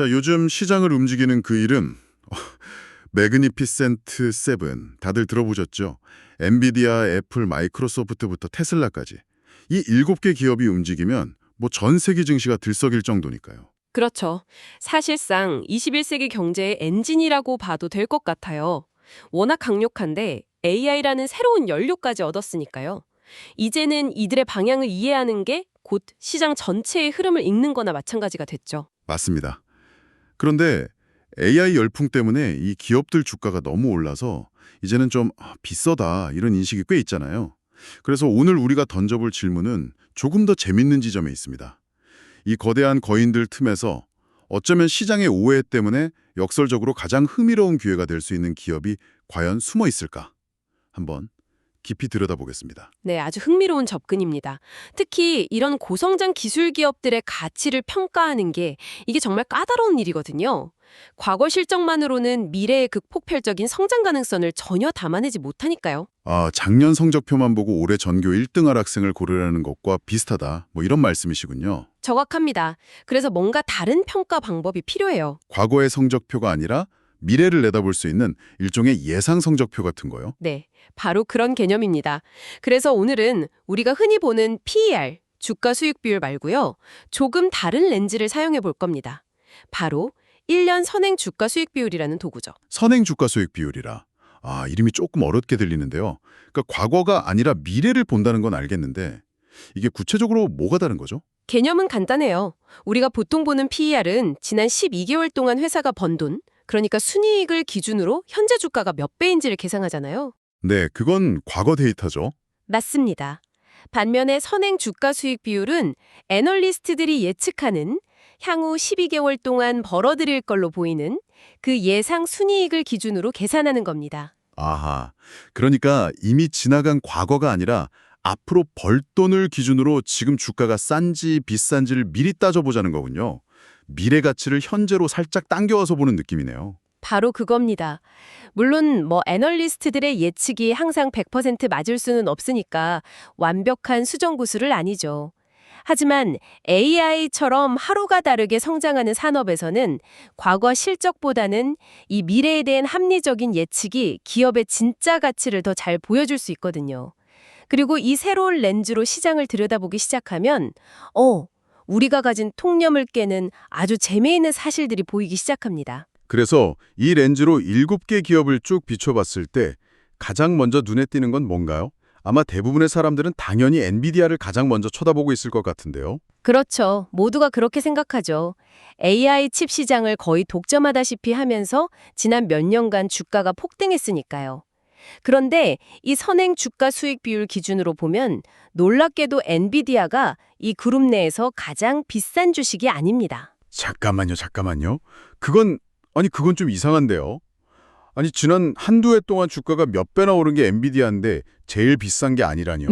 자, 요즘 시장을 움직이는 그 이름, 매그니피센트 세븐 다들 들어보셨죠? 엔비디아, 애플, 마이크로소프트부터 테슬라까지. 이 7개 기업이 움직이면 뭐 전 세계 증시가 들썩일 정도니까요. 그렇죠. 사실상 21세기 경제의 엔진이라고 봐도 될 것 같아요. 워낙 강력한데 AI라는 새로운 연료까지 얻었으니까요. 이제는 이들의 방향을 이해하는 게 곧 시장 전체의 흐름을 읽는 거나 마찬가지가 됐죠. 맞습니다. 그런데 AI 열풍 때문에 이 기업들 주가가 너무 올라서 이제는 좀 비싸다 이런 인식이 꽤 있잖아요. 그래서 오늘 우리가 던져볼 질문은 조금 더 재밌는 지점에 있습니다. 이 거대한 거인들 틈에서 어쩌면 시장의 오해 때문에 역설적으로 가장 흥미로운 기회가 될 수 있는 기업이 과연 숨어 있을까? 한번 깊이 들여다보겠습니다. 네, 아주 흥미로운 접근입니다. 특히 이런 고성장 기술 기업들의 가치를 평가하는 게 이게 정말 까다로운 일이거든요. 과거 실적만으로는 미래의 극폭발적인 성장 가능성을 전혀 담아내지 못하니까요. 작년 성적표만 보고 올해 전교 1등할 학생을 고르라는 것과 비슷하다. 뭐 이런 말씀이시군요. 정확합니다. 그래서 뭔가 다른 평가 방법이 필요해요. 과거의 성적표가 아니라 미래를 내다볼 수 있는 일종의 예상 성적표 같은 거요. 네, 바로 그런 개념입니다. 그래서 오늘은 우리가 흔히 보는 PER, 주가 수익 비율 말고요. 조금 다른 렌즈를 사용해 볼 겁니다. 바로 1년 선행 주가 수익 비율이라는 도구죠. 선행 주가 수익 비율이라. 이름이 조금 어렵게 들리는데요. 그러니까 과거가 아니라 미래를 본다는 건 알겠는데 이게 구체적으로 뭐가 다른 거죠? 개념은 간단해요. 우리가 보통 보는 PER은 지난 12개월 동안 회사가 번 돈, 그러니까 순이익을 기준으로 현재 주가가 몇 배인지를 계산하잖아요. 네, 그건 과거 데이터죠. 맞습니다. 반면에 선행 주가 수익 비율은 애널리스트들이 예측하는 향후 12개월 동안 벌어들일 걸로 보이는 그 예상 순이익을 기준으로 계산하는 겁니다. 아하, 그러니까 이미 지나간 과거가 아니라 앞으로 벌 돈을 기준으로 지금 주가가 싼지 비싼지를 미리 따져보자는 거군요. 미래 가치를 현재로 살짝 당겨와서 보는 느낌이네요. 바로 그겁니다. 물론 애널리스트들의 예측이 항상 100% 맞을 수는 없으니까 완벽한 수정 구술은 아니죠. 하지만 AI처럼 하루가 다르게 성장하는 산업에서는 과거 실적보다는 이 미래에 대한 합리적인 예측이 기업의 진짜 가치를 더 잘 보여줄 수 있거든요. 그리고 이 새로운 렌즈로 시장을 들여다보기 시작하면 우리가 가진 통념을 깨는 아주 재미있는 사실들이 보이기 시작합니다. 그래서 이 렌즈로 7개 기업을 쭉 비춰봤을 때 가장 먼저 눈에 띄는 건 뭔가요? 아마 대부분의 사람들은 당연히 엔비디아를 가장 먼저 쳐다보고 있을 것 같은데요. 그렇죠. 모두가 그렇게 생각하죠. AI 칩 시장을 거의 독점하다시피 하면서 지난 몇 년간 주가가 폭등했으니까요. 그런데 이 선행 주가 수익 비율 기준으로 보면 놀랍게도 엔비디아가 이 그룹 내에서 가장 비싼 주식이 아닙니다. 잠깐만요. 그건 좀 이상한데요. 아니, 지난 한두 해 동안 주가가 몇 배나 오른 게 엔비디아인데 제일 비싼 게 아니라뇨?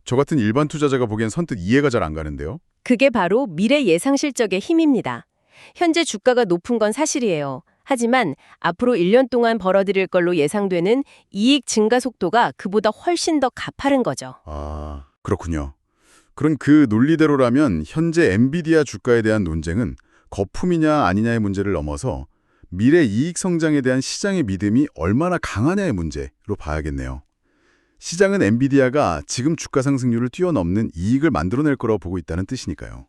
저 같은 일반 투자자가 보기엔 선뜻 이해가 잘 안 가는데요. 그게 바로 미래 예상 실적의 힘입니다. 현재 주가가 높은 건 사실이에요. 하지만 앞으로 1년 동안 벌어들일 걸로 예상되는 이익 증가 속도가 그보다 훨씬 더 가파른 거죠. 그렇군요. 그런 그 논리대로라면 현재 엔비디아 주가에 대한 논쟁은 거품이냐 아니냐의 문제를 넘어서 미래 이익 성장에 대한 시장의 믿음이 얼마나 강하냐의 문제로 봐야겠네요. 시장은 엔비디아가 지금 주가 상승률을 뛰어넘는 이익을 만들어낼 거라고 보고 있다는 뜻이니까요.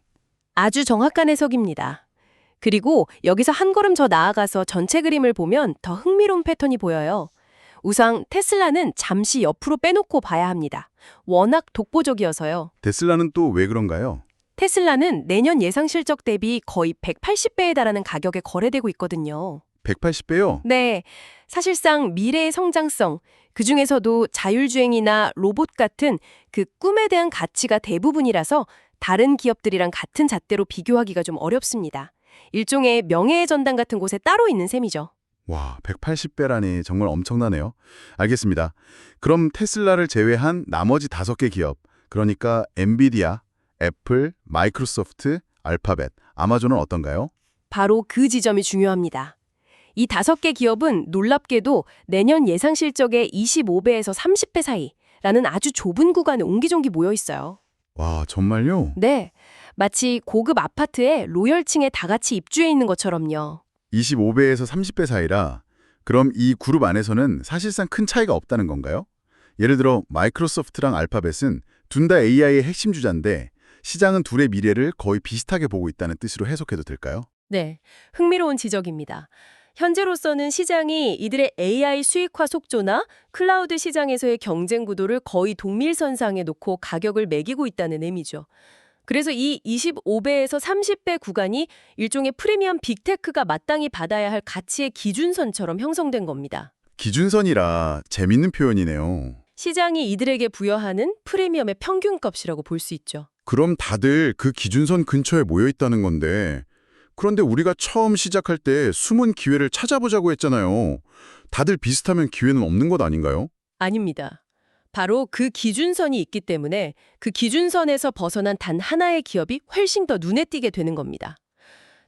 아주 정확한 해석입니다. 그리고 여기서 한 걸음 더 나아가서 전체 그림을 보면 더 흥미로운 패턴이 보여요. 우선 테슬라는 잠시 옆으로 빼놓고 봐야 합니다. 워낙 독보적이어서요. 테슬라는 또 왜 그런가요? 테슬라는 내년 예상 실적 대비 거의 180배에 달하는 가격에 거래되고 있거든요. 180배요? 네, 사실상 미래의 성장성, 그중에서도 자율주행이나 로봇 같은 그 꿈에 대한 가치가 대부분이라서 다른 기업들이랑 같은 잣대로 비교하기가 좀 어렵습니다. 일종의 명예의 전당 같은 곳에 따로 있는 셈이죠. 와, 180배라니 정말 엄청나네요. 알겠습니다. 그럼 테슬라를 제외한 나머지 5개 기업, 그러니까 엔비디아, 애플, 마이크로소프트, 알파벳, 아마존은 어떤가요? 바로 그 지점이 중요합니다. 이 5개 기업은 놀랍게도 내년 예상 실적의 25배에서 30배 사이라는 아주 좁은 구간에 옹기종기 모여 있어요. 와, 정말요? 네, 마치 고급 아파트에 로열층에 다 같이 입주해 있는 것처럼요. 25배에서 30배 사이라 그럼 이 그룹 안에서는 사실상 큰 차이가 없다는 건가요? 예를 들어 마이크로소프트랑 알파벳은 둘 다 AI의 핵심 주자인데 시장은 둘의 미래를 거의 비슷하게 보고 있다는 뜻으로 해석해도 될까요? 네, 흥미로운 지적입니다. 현재로서는 시장이 이들의 AI 수익화 속도나 클라우드 시장에서의 경쟁 구도를 거의 동밀선상에 놓고 가격을 매기고 있다는 의미죠. 그래서 이 25배에서 30배 구간이 일종의 프리미엄 빅테크가 마땅히 받아야 할 가치의 기준선처럼 형성된 겁니다. 기준선이라 재밌는 표현이네요. 시장이 이들에게 부여하는 프리미엄의 평균값이라고 볼 수 있죠. 그럼 다들 그 기준선 근처에 모여 있다는 건데 그런데 우리가 처음 시작할 때 숨은 기회를 찾아보자고 했잖아요. 다들 비슷하면 기회는 없는 것 아닌가요? 아닙니다. 바로 그 기준선이 있기 때문에 그 기준선에서 벗어난 단 하나의 기업이 훨씬 더 눈에 띄게 되는 겁니다.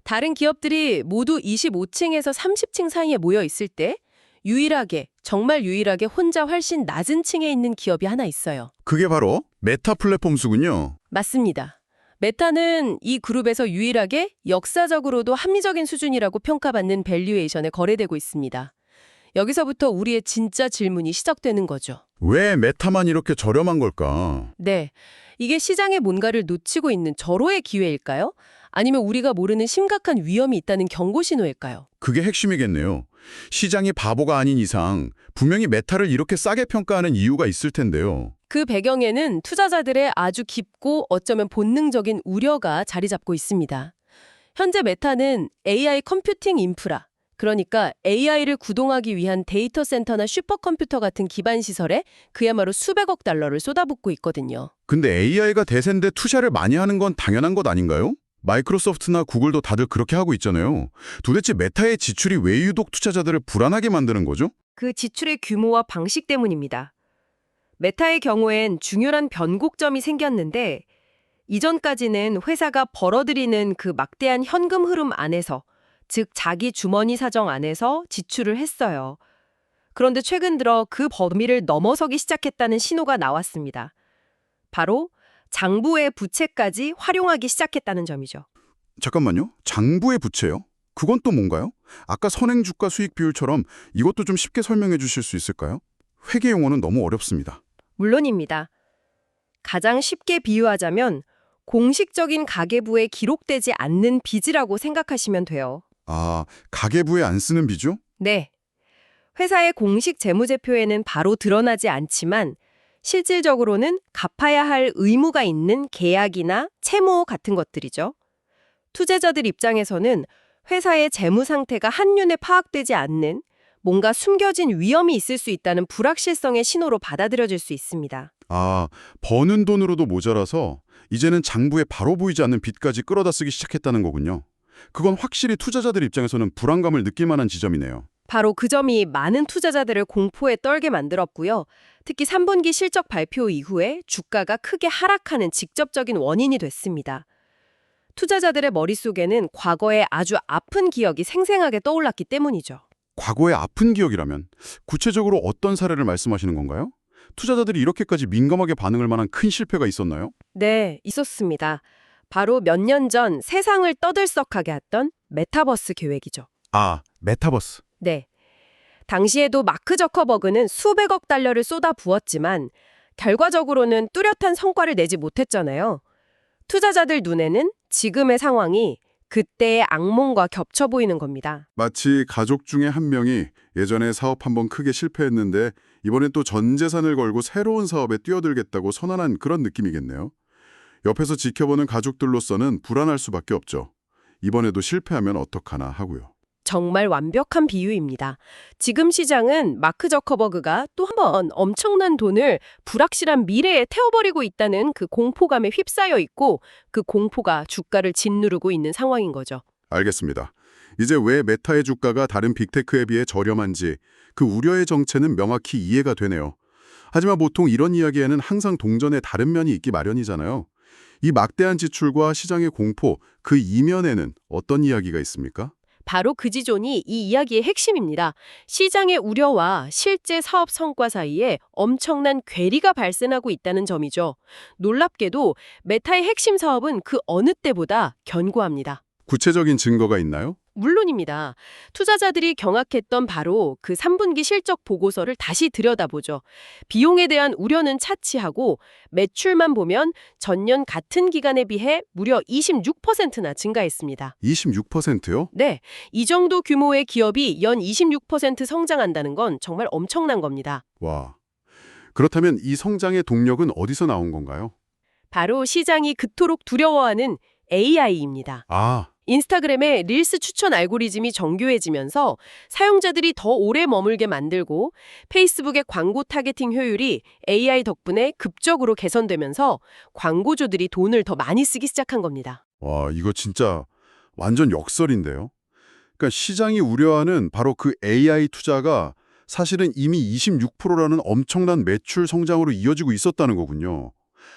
다른 기업들이 모두 25층에서 30층 사이에 모여 있을 때 유일하게, 정말 유일하게 혼자 훨씬 낮은 층에 있는 기업이 하나 있어요. 그게 바로 메타 플랫폼수군요. 맞습니다. 메타는 이 그룹에서 유일하게 역사적으로도 합리적인 수준이라고 평가받는 밸류에이션에 거래되고 있습니다. 여기서부터 우리의 진짜 질문이 시작되는 거죠. 왜 메타만 이렇게 저렴한 걸까? 네, 이게 시장에 뭔가를 놓치고 있는 절호의 기회일까요? 아니면 우리가 모르는 심각한 위험이 있다는 경고 신호일까요? 그게 핵심이겠네요. 시장이 바보가 아닌 이상 분명히 메타를 이렇게 싸게 평가하는 이유가 있을 텐데요. 그 배경에는 투자자들의 아주 깊고 어쩌면 본능적인 우려가 자리 잡고 있습니다. 현재 메타는 AI 컴퓨팅 인프라, 그러니까 AI를 구동하기 위한 데이터 센터나 슈퍼컴퓨터 같은 기반 시설에 그야말로 수백억 달러를 쏟아붓고 있거든요. 근데 AI가 대세인데 투자를 많이 하는 건 당연한 것 아닌가요? 마이크로소프트나 구글도 다들 그렇게 하고 있잖아요. 도대체 메타의 지출이 왜 유독 투자자들을 불안하게 만드는 거죠? 그 지출의 규모와 방식 때문입니다. 메타의 경우엔 중요한 변곡점이 생겼는데 이전까지는 회사가 벌어들이는 그 막대한 현금 흐름 안에서, 즉 자기 주머니 사정 안에서 지출을 했어요. 그런데 최근 들어 그 범위를 넘어서기 시작했다는 신호가 나왔습니다. 바로 장부의 부채까지 활용하기 시작했다는 점이죠. 잠깐만요. 장부의 부채요? 그건 또 뭔가요? 아까 선행주가 수익 비율처럼 이것도 좀 쉽게 설명해 주실 수 있을까요? 회계 용어는 너무 어렵습니다. 물론입니다. 가장 쉽게 비유하자면 공식적인 가계부에 기록되지 않는 빚이라고 생각하시면 돼요. 아, 가계부에 안 쓰는 비죠? 네. 회사의 공식 재무제표에는 바로 드러나지 않지만 실질적으로는 갚아야 할 의무가 있는 계약이나 채무 같은 것들이죠. 투자자들 입장에서는 회사의 재무 상태가 한눈에 파악되지 않는, 뭔가 숨겨진 위험이 있을 수 있다는 불확실성의 신호로 받아들여질 수 있습니다. 아, 버는 돈으로도 모자라서 이제는 장부에 바로 보이지 않는 빚까지 끌어다 쓰기 시작했다는 거군요. 그건 확실히 투자자들 입장에서는 불안감을 느낄 만한 지점이네요. 바로 그 점이 많은 투자자들을 공포에 떨게 만들었고요. 특히 3분기 실적 발표 이후에 주가가 크게 하락하는 직접적인 원인이 됐습니다. 투자자들의 머릿속에는 과거의 아주 아픈 기억이 생생하게 떠올랐기 때문이죠. 과거의 아픈 기억이라면 구체적으로 어떤 사례를 말씀하시는 건가요? 투자자들이 이렇게까지 민감하게 반응할 만한 큰 실패가 있었나요? 네, 있었습니다. 바로 몇 년 전 세상을 떠들썩하게 했던 메타버스 계획이죠. 아, 메타버스. 네. 당시에도 마크 저커버그는 수백억 달러를 쏟아부었지만 결과적으로는 뚜렷한 성과를 내지 못했잖아요. 투자자들 눈에는 지금의 상황이 그때의 악몽과 겹쳐 보이는 겁니다. 마치 가족 중에 한 명이 예전에 사업 한번 크게 실패했는데 이번엔 또 전 재산을 걸고 새로운 사업에 뛰어들겠다고 선언한 그런 느낌이겠네요. 옆에서 지켜보는 가족들로서는 불안할 수밖에 없죠. 이번에도 실패하면 어떡하나 하고요. 정말 완벽한 비유입니다. 지금 시장은 마크 저커버그가 또 한 번 엄청난 돈을 불확실한 미래에 태워버리고 있다는 그 공포감에 휩싸여 있고 그 공포가 주가를 짓누르고 있는 상황인 거죠. 알겠습니다. 이제 왜 메타의 주가가 다른 빅테크에 비해 저렴한지 그 우려의 정체는 명확히 이해가 되네요. 하지만 보통 이런 이야기에는 항상 동전의 다른 면이 있기 마련이잖아요. 이 막대한 지출과 시장의 공포, 그 이면에는 어떤 이야기가 있습니까? 바로 그 지존이 이 이야기의 핵심입니다. 시장의 우려와 실제 사업 성과 사이에 엄청난 괴리가 발생하고 있다는 점이죠. 놀랍게도 메타의 핵심 사업은 그 어느 때보다 견고합니다. 구체적인 증거가 있나요? 물론입니다. 투자자들이 경악했던 바로 그 3분기 실적 보고서를 다시 들여다보죠. 비용에 대한 우려는 차치하고 매출만 보면 전년 같은 기간에 비해 무려 26%나 증가했습니다. 26%요? 네, 이 정도 규모의 기업이 연 26% 성장한다는 건 정말 엄청난 겁니다. 와. 그렇다면 이 성장의 동력은 어디서 나온 건가요? 바로 시장이 그토록 두려워하는 AI입니다. 아, 인스타그램의 릴스 추천 알고리즘이 정교해지면서 사용자들이 더 오래 머물게 만들고 페이스북의 광고 타겟팅 효율이 AI 덕분에 급적으로 개선되면서 광고주들이 돈을 더 많이 쓰기 시작한 겁니다. 와, 이거 진짜 완전 역설인데요. 그러니까 시장이 우려하는 바로 그 AI 투자가 사실은 이미 26%라는 엄청난 매출 성장으로 이어지고 있었다는 거군요.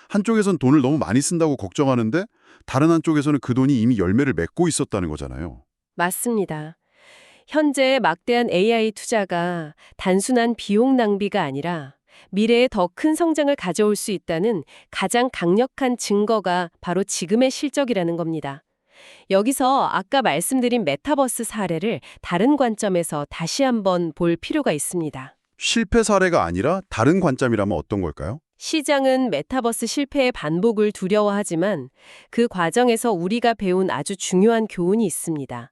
한쪽에선 돈을 너무 많이 쓴다고 걱정하는데 다른 한쪽에서는 그 돈이 이미 열매를 맺고 있었다는 거잖아요. 맞습니다. 현재 막대한 AI 투자가 단순한 비용 낭비가 아니라 미래에 더 큰 성장을 가져올 수 있다는 가장 강력한 증거가 바로 지금의 실적이라는 겁니다. 여기서 아까 말씀드린 메타버스 사례를 다른 관점에서 다시 한번 볼 필요가 있습니다. 실패 사례가 아니라 다른 관점이라면 어떤 걸까요? 시장은 메타버스 실패의 반복을 두려워하지만 그 과정에서 우리가 배운 아주 중요한 교훈이 있습니다.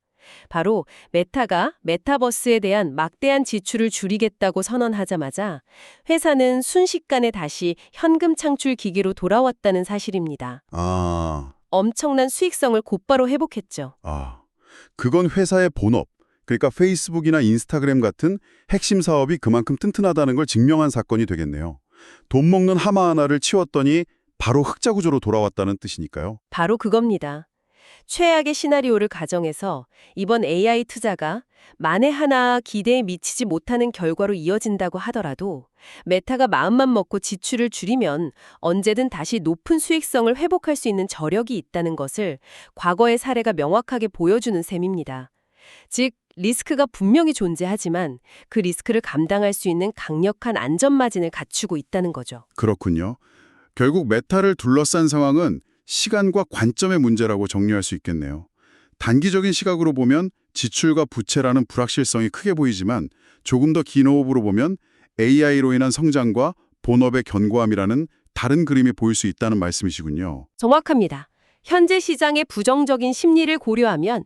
바로 메타가 메타버스에 대한 막대한 지출을 줄이겠다고 선언하자마자 회사는 순식간에 다시 현금 창출 기기로 돌아왔다는 사실입니다. 엄청난 수익성을 곧바로 회복했죠. 그건 회사의 본업, 그러니까 페이스북이나 인스타그램 같은 핵심 사업이 그만큼 튼튼하다는 걸 증명한 사건이 되겠네요. 돈 먹는 하마 하나를 치웠더니 바로 흑자 구조로 돌아왔다는 뜻이니까요. 바로 그겁니다. 최악의 시나리오를 가정해서 이번 AI 투자가 만에 하나 기대에 미치지 못하는 결과로 이어진다고 하더라도 메타가 마음만 먹고 지출을 줄이면 언제든 다시 높은 수익성을 회복할 수 있는 저력이 있다는 것을 과거의 사례가 명확하게 보여주는 셈입니다. 즉, 리스크가 분명히 존재하지만 그 리스크를 감당할 수 있는 강력한 안전마진을 갖추고 있다는 거죠. 그렇군요. 결국 메타를 둘러싼 상황은 시간과 관점의 문제라고 정리할 수 있겠네요. 단기적인 시각으로 보면 지출과 부채라는 불확실성이 크게 보이지만 조금 더 긴 호흡으로 보면 AI로 인한 성장과 본업의 견고함이라는 다른 그림이 보일 수 있다는 말씀이시군요. 정확합니다. 현재 시장의 부정적인 심리를 고려하면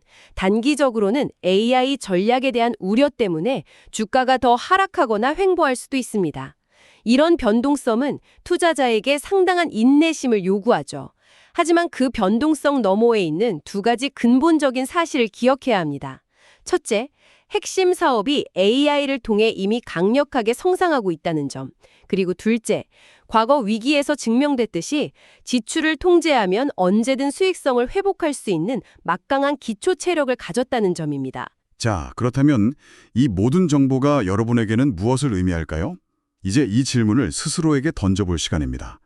단기적으로는 AI 전략에 대한 우려 때문에 주가가 더 하락하거나 횡보할 수도 있습니다. 이런 변동성은 투자자에게 상당한 인내심을 요구하죠. 하지만 그 변동성 너머에 있는 두 가지 근본적인 사실을 기억해야 합니다. 첫째, 핵심 사업이 AI를 통해 이미 강력하게 성장하고 있다는 점. 그리고 둘째, 과거 위기에서 증명됐듯이 지출을 통제하면 언제든 수익성을 회복할 수 있는 막강한 기초 체력을 가졌다는 점입니다. 자, 그렇다면 이 모든 정보가 여러분에게는 무엇을 의미할까요? 이제 이 질문을 스스로에게 던져볼 시간입니다.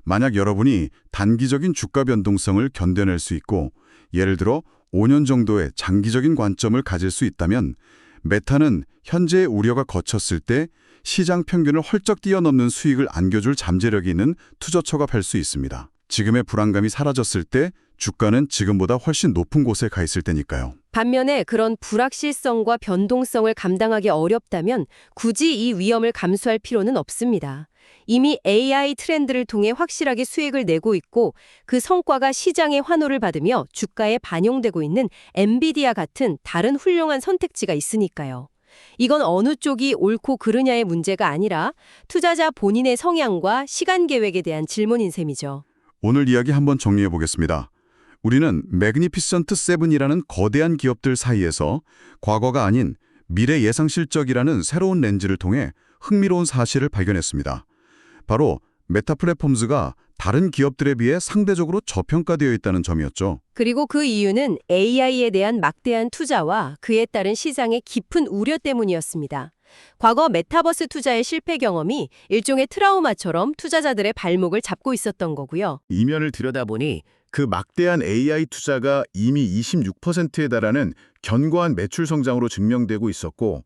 만약 여러분이 단기적인 주가 변동성을 견뎌낼 수 있고 예를 들어 5년 정도의 장기적인 관점을 가질 수 있다면 메타는 현재의 우려가 거쳤을 때 시장 평균을 헐쩍 뛰어넘는 수익을 안겨줄 잠재력이 있는 투자처가 될 수 있습니다. 지금의 불안감이 사라졌을 때 주가는 지금보다 훨씬 높은 곳에 가 있을 테니까요. 반면에 그런 불확실성과 변동성을 감당하기 어렵다면 굳이 이 위험을 감수할 필요는 없습니다. 이미 AI 트렌드를 통해 확실하게 수익을 내고 있고 그 성과가 시장의 환호를 받으며 주가에 반영되고 있는 엔비디아 같은 다른 훌륭한 선택지가 있으니까요. 이건 어느 쪽이 옳고 그르냐의 문제가 아니라 투자자 본인의 성향과 시간 계획에 대한 질문인 셈이죠. 오늘 이야기 한번 정리해 보겠습니다. 우리는 매그니피센트 세븐이라는 거대한 기업들 사이에서 과거가 아닌 미래 예상 실적이라는 새로운 렌즈를 통해 흥미로운 사실을 발견했습니다. 바로 메타 플랫폼즈가 다른 기업들에 비해 상대적으로 저평가되어 있다는 점이었죠. 그리고 그 이유는 AI에 대한 막대한 투자와 그에 따른 시장의 깊은 우려 때문이었습니다. 과거 메타버스 투자의 실패 경험이 일종의 트라우마처럼 투자자들의 발목을 잡고 있었던 거고요. 이면을 들여다보니 그 막대한 AI 투자가 이미 26%에 달하는 견고한 매출 성장으로 증명되고 있었고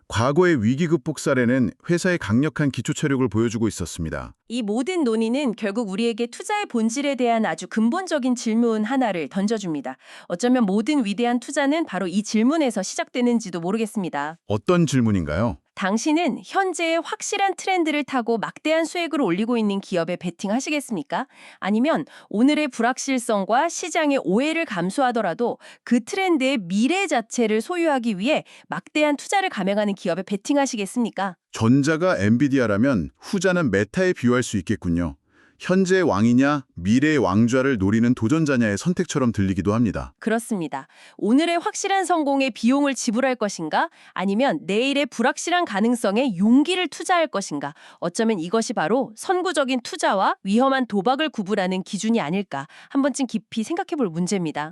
과거의 위기 극복 사례는 회사의 강력한 기초 체력을 보여주고 있었습니다. 이 모든 논의는 결국 우리에게 투자의 본질에 대한 아주 근본적인 질문 하나를 던져줍니다. 어쩌면 모든 위대한 투자는 바로 이 질문에서 시작되는지도 모르겠습니다. 어떤 질문인가요? 당신은 현재의 확실한 트렌드를 타고 막대한 수익을 올리고 있는 기업에 베팅하시겠습니까? 아니면 오늘의 불확실성과 시장의 오해를 감수하더라도 그 트렌드의 미래 자체를 소유하기 위해 막대한 투자를 감행하는 기업에 베팅하시겠습니까? 전자가 엔비디아라면 후자는 메타에 비유할 수 있겠군요. 현재의 왕이냐 미래의 왕좌를 노리는 도전자냐의 선택처럼 들리기도 합니다. 그렇습니다. 오늘의 확실한 성공에 비용을 지불할 것인가? 아니면 내일의 불확실한 가능성에 용기를 투자할 것인가? 어쩌면 이것이 바로 선구적인 투자와 위험한 도박을 구분하는 기준이 아닐까 한 번쯤 깊이 생각해 볼 문제입니다.